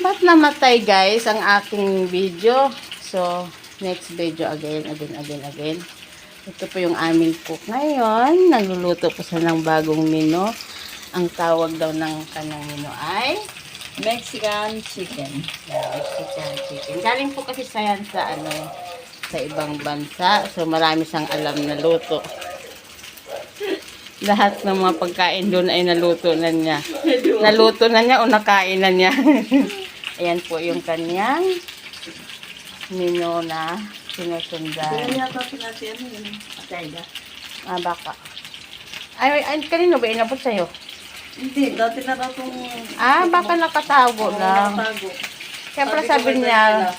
Ba't namatay guys ang aking video? So, next video again. Ito po yung aming cook ngayon. Nagluluto po siya ng bagong menu. Ang tawag daw ng kanyang menu ay Mexican chicken. Mexican chicken. Galing po kasi sa sa ibang bansa. So, marami siyang alam na luto. Lahat ng mga pagkain doon ay naluto na niya. Naluto na niya o nakain na niya. Ayan po yung kanyang menu na sinusundan. Kaya yata pinatiyan yun. Atayda. Baka. Ay, kanino ba inabot sa'yo? Hindi, dati na daw itong... Baka nakatago lang. Nakatago. Siyempre sabi niya,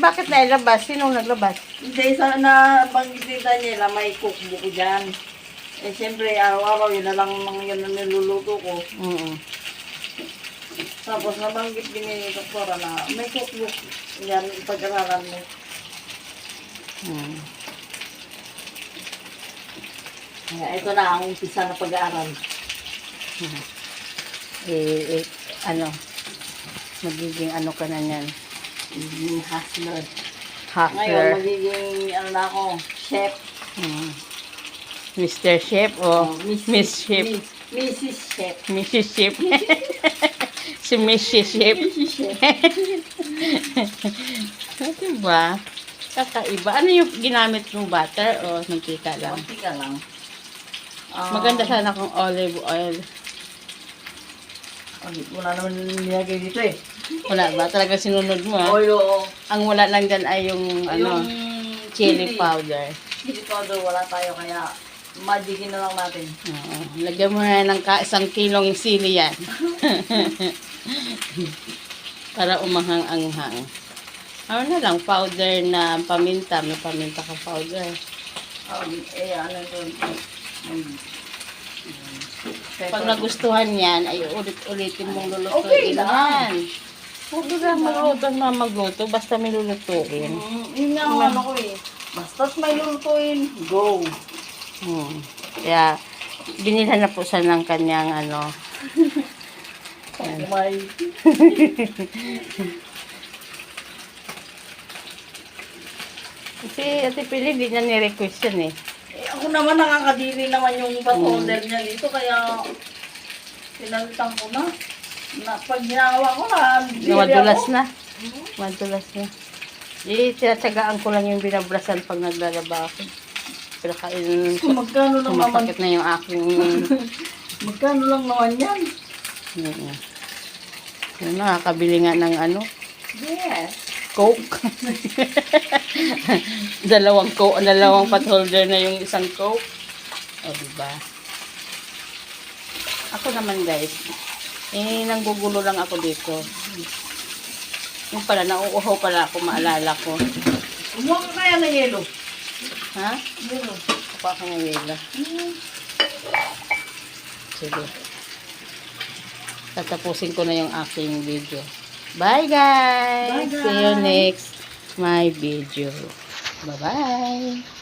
bakit nailabas? Sinong naglabas? Hindi, sana banggitita niya may cookbook dyan. Siyempre, araw-araw yun na lang yun na niluluto ko. Tapos nabanggit din ni doktora na may cookbook. Yan, pag-aralan mo. Ito na ang umpisa na pag-aaral. Magiging ka na niyan? Hustler. Hustler. Ngayon, magiging na ako, chef. Mr. Chef o Miss Chef? Mrs. Chef. Mrs. Chef. Si Mrs. Chef. Mrs. Chef. Diba? Kakaiba. Ano yung ginamit mong butter o mantika lang? Mantika lang. Maganda sana kung olive oil. Wala naman nilagay dito eh. Wala ba? Talaga sinunod mo ha? Oil, oo. Ang wala lang dyan ay yung chili powder. Chili powder wala tayo kaya magiging na lang natin. Lagyan mo na ng 1 kilong sili yan. Para umahang-anghang. Ano na lang, powder na paminta. May paminta ka powder. Ano doon? Pag nagustuhan yan, ay ulit-ulitin mong lulutuin. Okay lang. Huwag lang magluto, basta may lulutuin. Yun nga ang ano ko eh. Basta't may lulutuin, go. Kaya, binilhan na po siya ng kanyang May... Kasi Ate Pili, di niya ni-request yan eh. Ako naman nakakadiri naman yung order niya dito kaya pinalitan ko na. Pag ginawa ko na, Madulas na. Madulas na. Tinatsagaan ko lang yung binabrasan pag naglalaba ako. Pero magkano lang naman? sumasakit na yung aking... Magkano lang naman yan? Nakakabili nga ng Yes. Coke. dalawang pot holder na yung isang Coke. Diba? Ako naman guys, nanggugulo lang ako dito. Yung pala, nauuhaw pala ako, maalala ko. Umuha ka kaya ng yelo? Ha? Yelo. Kupa ka ng yelo. Sige. Tatapusin ko na yung aking video. Bye guys! Bye, guys. See you next my video. Bye-bye!